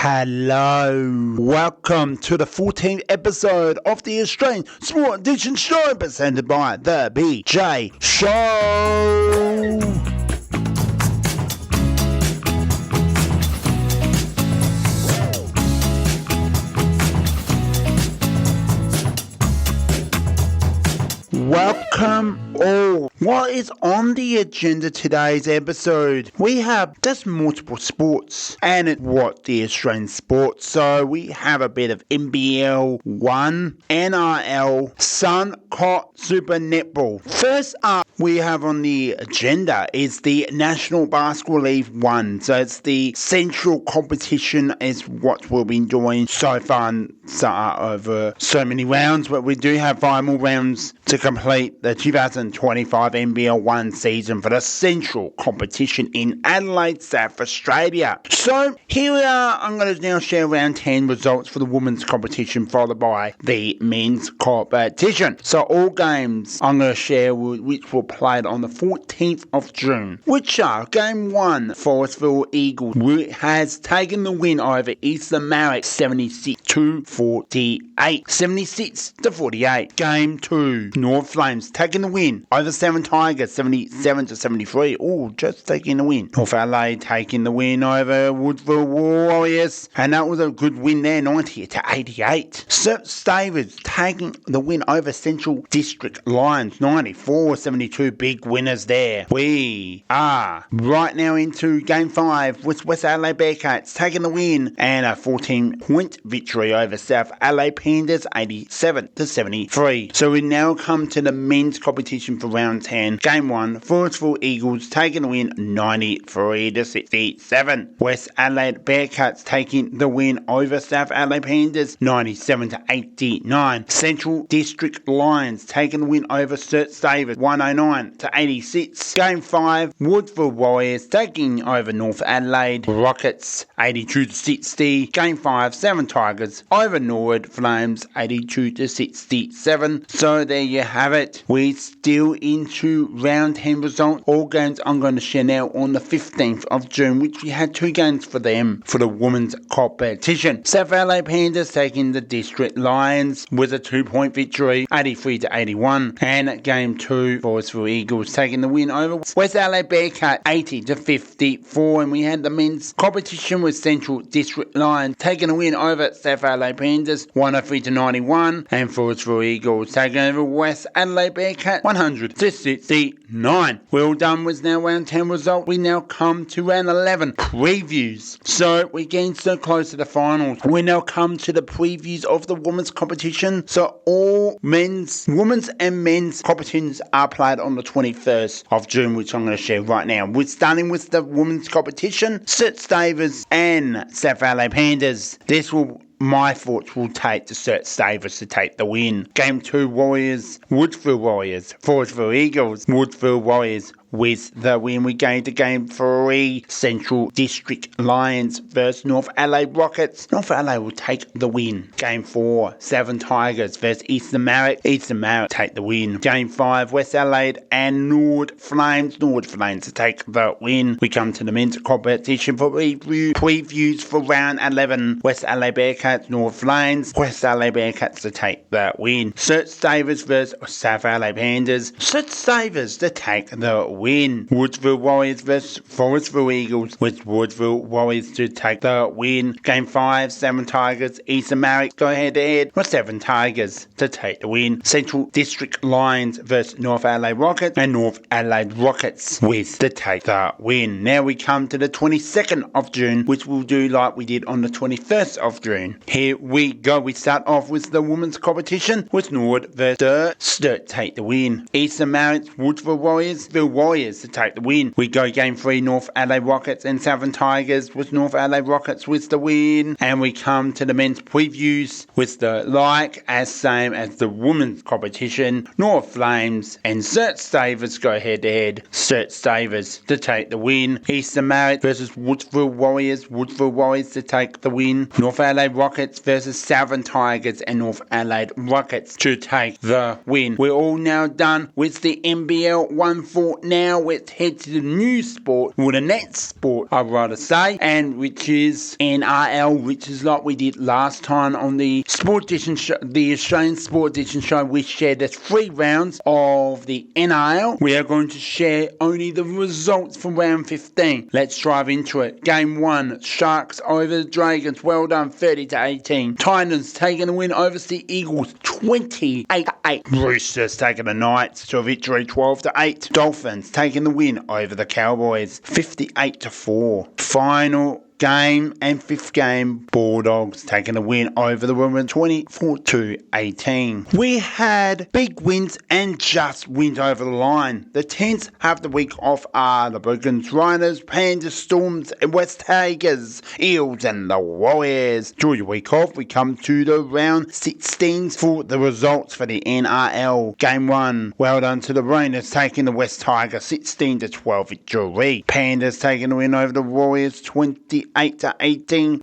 Hello, welcome to the 14th episode of the Australian Sport Edition Show presented by The BJ Show. Welcome all. What is on the agenda today's episode? We have just multiple sports and what the Australian sports. So we have a bit of NBL 1, NRL, Suncorp, Super Netball. First up we have on the agenda is the National Basketball League 1. So it's the central competition is what we've been doing so far over so many rounds, but we do have 5 more rounds to complete the 2025 NBL 1 season for the central competition in Adelaide, South Australia. So here we are. I'm going to now share round 10 results for the women's competition followed by the men's competition. So all games I'm going to share which were played on the 14th of June, which are game 1, Forestville Eagles has taken the win over Eastern Marek 76-48. 76-48. Game 2, North Flames taking the win over Seven Tigers 77-73. Oh, just taking the win. North Adelaide taking the win over Woodville Warriors, and that was a good win there, 90-88. St Stavers taking the win over Central District Lions 94-72. Big winners there. We are right now into game 5 with West Adelaide Bearcats taking the win and a 14-point victory over South Adelaide Pandas 87-73. So we now come to the men's competition for round 10. Game 1, Forestville Eagles taking the win 93-67. West Adelaide Bearcats taking the win over South Adelaide Pandas 97-89. Central District Lions taking the win over St Stavers 109-86. Game 5, Woodville Warriors taking over North Adelaide Rockets 82-60. Game 5, Seven Tigers over Norwood Flames 82-67. So there you have it. We're still into round 10 result. All games I'm going to share now on the 15th of June, which we had 2 games for them for the women's competition. South Adelaide Pandas taking the District Lions with a 2-point victory 83-81. And game 2, Forestville Eagles taking the win over West Adelaide Bearcat 80-54. And we had the men's competition with Central District Lions taking a win over South Adelaide Pandas 103-91. And Forestville Eagles taking over West Adelaide Bearcat 100-69. We're all done with now round 10 result. We now come to round 11 previews. So we're getting so close to the finals. We now come to the previews of the women's competition. So all women's and men's competitions are played on the 21st of June, which I'm going to share right now. We're starting with the women's competition. St Stavers and South Adelaide Pandas. My thoughts will take the St Stavers to take the win. Game 2, Warriors, Woodville Warriors, Forestville Eagles, Woodville Warriors with the win. We go to game 3, Central District Lions versus North Adelaide Rockets. North Adelaide will take the win. Game 4, Seven Tigers versus Eastern Marek. Eastern Marek take the win. Game 5, West Adelaide and Norwood Flames. Norwood Flames to take the win. We come to the men's competition for previews for round 11. West Adelaide Bearcats, North Flames. West Adelaide Bearcats to take the win. St Stavers versus South Adelaide Pandas. St Stavers to take the win. Woodville Warriors vs Forestville Eagles, with Woodville Warriors to take the win. Game 5, Seven Tigers, Eastern Marek go head to head with Seven Tigers to take the win. Central District Lions vs North Adelaide Rockets, and North Adelaide Rockets with to take the win. Now we come to the 22nd of June, which we'll do like we did on the 21st of June. Here we go. We start off with the women's competition with Norwood vs Sturt take the win. Eastern Marek, Woodville Warriors to take the win. We go game 3, North Adelaide Rockets and Southern Tigers with North Adelaide Rockets with the win. And we come to the men's previews with the same as the women's competition. North Flames and St Stavers go head to head. St Stavers to take the win. Eastern Marek versus Woodville Warriors to take the win. North Adelaide Rockets versus Southern Tigers and North Adelaide Rockets to take the win. We're all now done with the NBL 1 for now. now let's head to the new sport, or the next sport, I'd rather say, and which is NRL, which is like we did last time on the Sport Edition show, the Australian Sport Edition show. We shared the 3 rounds of the NRL. We are going to share only the results for round 15. Let's drive into it. Game 1, Sharks over the Dragons. Well done, 30-18. Titans taking a win over the Eagles, 28-8. Roosters taking the Knights to a victory, 12-8. Dolphins taking the win over the Cowboys, 58-4. Final game and 5th game, Bulldogs taking a win over the Women, 24-18. We had big wins and just wins over the line. The 10th have the week off are the Bulldogs, Rhinos, Pandas, Storms, and West Tigers, Eels, and the Warriors. During the week off, we come to the round 16 for the results for the NRL. Game 1, well done to the Rhinos taking the West Tigers, 16-12 victory. Pandas taking the win over the Warriors, 28-18,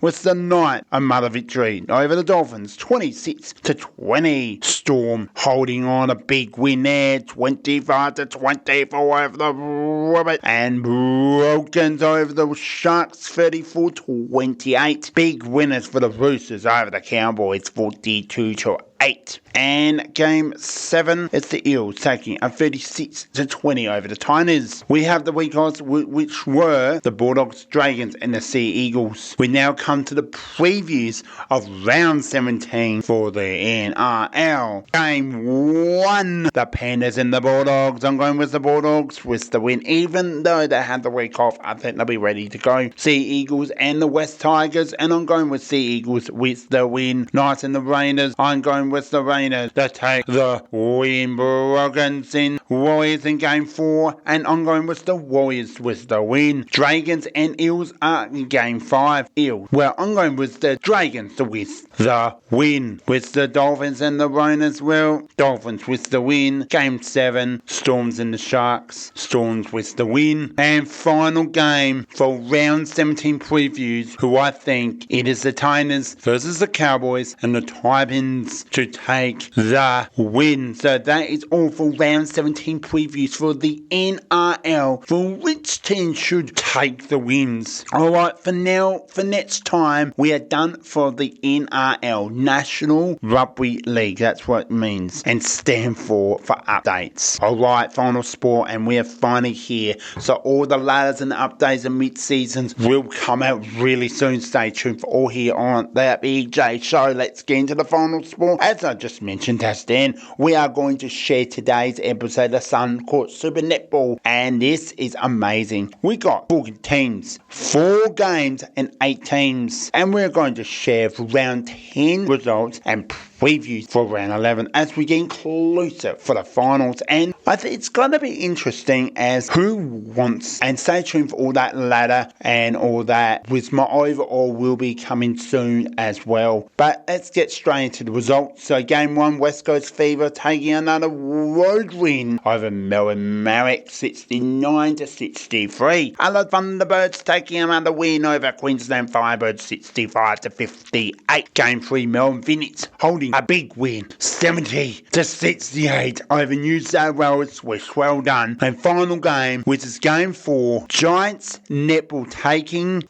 with the Knight another victory over the Dolphins, 26-20. Storm holding on a big win there, 25-24 over the Rabbits, and Brokens over the Sharks, 34-28. Big winners for the Roosters over the Cowboys, 42-8. And game 7, it's the Eels taking a 36-20 over the Titans. We have the week off, which were the Bulldogs, Dragons, and the Sea Eagles. We now come to the previews of round 17 for the NRL. Game 1, the Pandas and the Bulldogs. I'm going with the Bulldogs with the win, even though they had the week off. I think they'll be ready to go. Sea Eagles and the West Tigers, and I'm going with Sea Eagles with the win. Knights and the Raiders, I'm going with the Raiders to take the win. Brogans in Warriors in game 4, and I'm going with the Warriors with the win. Dragons and Eels are in game 5. Eels, well, I'm going with the Dragons with the win. With the Dolphins and the Raiders, well, Dolphins with the win. Game 7, Storms and the Sharks. Storms with the win. And final game for round 17 previews, who I think it is the Titans versus the Cowboys, and the Titans to take the win. So that is all for round 17 previews for the NRL, for which team should take the wins. Alright, for now, for next time, we are done for the NRL, National Rugby League. That's what it means and stand for updates. Alright, final sport, and we are finally here. So all the ladders and updates and mid-seasons will come out really soon. Stay tuned for all here on the BJ Show. Let's get into the final sport. As I just mentioned just then, we are going to share today's episode of Suncorp Super Netball, and this is amazing. We got 4 teams, 4 games and 8 teams, and we're going to share for round 10 results and previews for round 11 as we get closer for the finals. And I think it's going to be interesting as who wants, and stay tuned for all that ladder and all that, with my overall will be coming soon as well. But let's get straight into the results. So game 1, West Coast Fever taking another road win over Melbourne Marek, 69-63. Adelaide Thunderbirds taking another win over Queensland Firebirds, 65-58. Game 3, Melbourne Phoenix holding a big win, 70-68 over New South Wales West. Well done. And final game, which is game 4, Giants Netball taking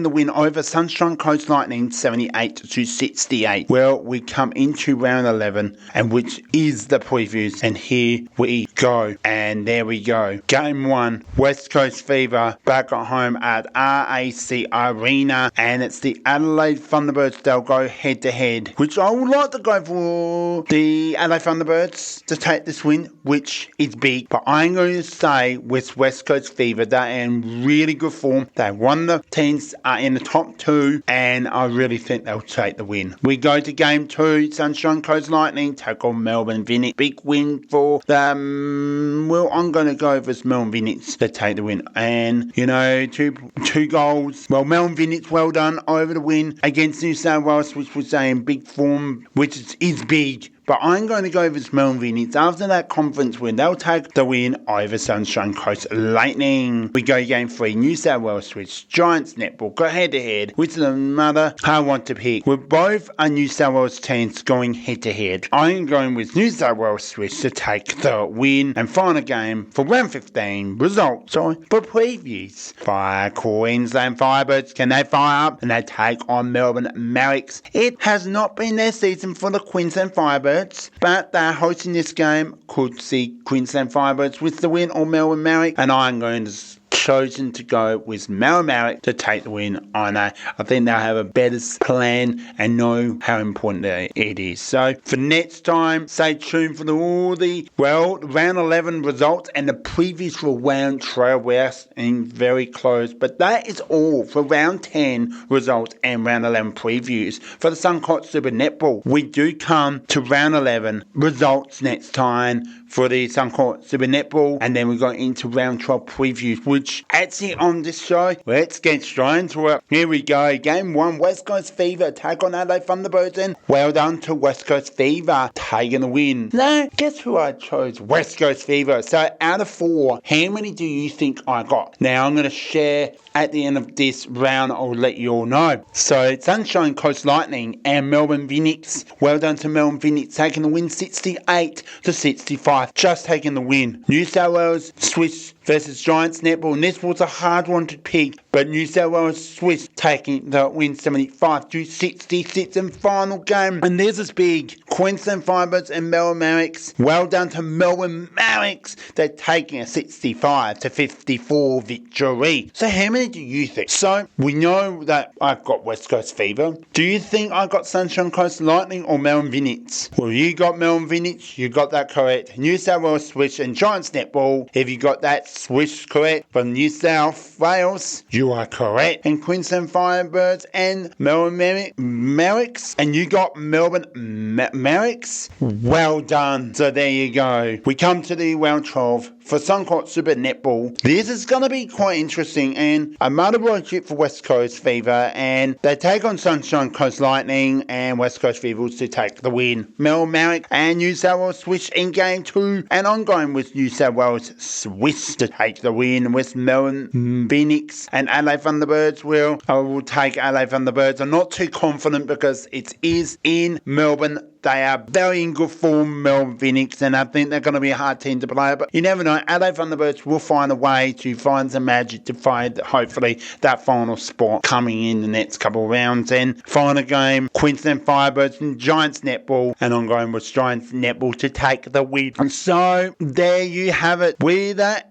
the win over Sunshine Coast Lightning, 78-68. Well, we come into round 11, and which is the previews, and here we go. And there we go. Game 1, West Coast Fever back at home at RAC Arena, and it's the Adelaide Thunderbirds. They'll go head to head, which I would like to go for the Adelaide Thunderbirds to take this win, which is big. But I'm going to say with West Coast Fever, they're in really good form. They won the teams in the top 2, and I really think they'll take the win. We go to game 2, Sunshine Coast Lightning take on Melbourne Phoenix. Big win for them. Well, I'm going to go with Melbourne Phoenix to take the win. And, you know, two goals. Well, Melbourne Phoenix, well done over the win against New South Wales, which was in big form, which is big. but I'm going to go with Melbourne Phoenix. After that conference win, they'll take the win over Sunshine Coast Lightning. We go game 3, New South Wales Switch, Giants netball, go head to head. Which is the mother I want to pick? With both our New South Wales teams going head to head, I'm going with New South Wales Switch to take the win and final game for round 15 results. For previews, Fire Queensland Firebirds, can they fire up and they take on Melbourne Maricks? It has not been their season for the Queensland Firebirds, but they're hosting this game. Could see Queensland Firebirds with the win or Melbourne Maricks, and I'm going to chosen to go with Melbourne Maricks to take the win. I think they'll have a better plan and know how important it is. So for next time, stay tuned for all the round 11 results and the previews for round 12. We're getting very close, but that is all for round 10 results and round 11 previews for the Suncorp Super Netball. We do come to round 11 results next time for the Suncorp Super Netball, and then we go into round 12 previews, which actually on this show, let's get straight into it. Here we go. Game 1, West Coast Fever take on Adelaide Thunderbirds, and well done to West Coast Fever taking the win. Now, guess who I chose? West Coast Fever. So out of 4, how many do you think I got? Now I'm going to share at the end of this round. I'll let you all know. So Sunshine Coast Lightning and Melbourne Phoenix. Well done to Melbourne Phoenix taking the win 68-65. Just taking the win. New South Wales Swiss versus Giants netball. And this was a hard one to pick, but New South Wales Swiss taking the win 75-66 in final game. And there's this big Queensland Firebirds and Melbourne Maricks. Well done to Melbourne Maricks. They're taking a 65-54 victory. So how many do you think? So we know that I've got West Coast Fever. Do you think I got Sunshine Coast Lightning or Melbourne Phoenix? Well, you got Melbourne Phoenix. You got that correct. New South Wales Swiss and Giants netball. If you got that Swiss correct from New South Wales, you are correct. And Queensland Firebirds and Melbourne Maricks, and you got Melbourne Maricks. Well done. So there you go. We come to the round 12 for Suncorp Super Netball. This is going to be quite interesting, and a multiple chip for West Coast Fever, and they take on Sunshine Coast Lightning and West Coast Fever to take the win. Melbourne Maricks and New South Wales Swiss in game 2, and I'm going with New South Wales Swiss to take the win. With Melbourne Phoenix and Adelaide Thunderbirds, I will take Adelaide Thunderbirds. I'm not too confident because it is in Melbourne. They are very in good form, Melbourne Phoenix, and I think they're going to be a hard team to play. But you never know. Adelaide Thunderbirds will find a way to find some magic to find, hopefully, that final spot coming in the next couple of rounds. And final game, Queensland Firebirds and Giants netball. And I'm going with Giants netball to take the win. And so, there you have it.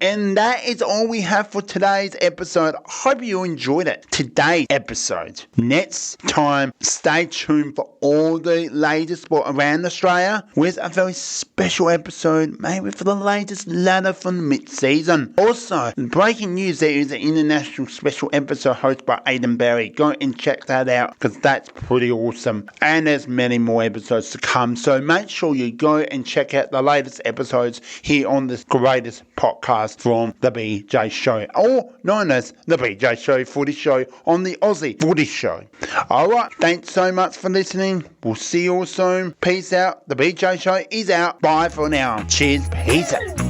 And that is all we have for today's episode. I hope you enjoyed it. Today's episode. Next time, stay tuned for all the latest sport around Australia with a very special episode, maybe for the latest ladder from mid-season. Also, breaking news, there is an international special episode hosted by Aidan Berry. Go and check that out because that's pretty awesome. And there's many more episodes to come. So make sure you go and check out the latest episodes here on this greatest podcast from the BJ Show, or known as the BJ Show Footy Show on the Aussie Footy Show. Alright, thanks so much for listening. We'll see you all soon. Peace out. The BJ Show is out. Bye for now. Cheers. Peace out.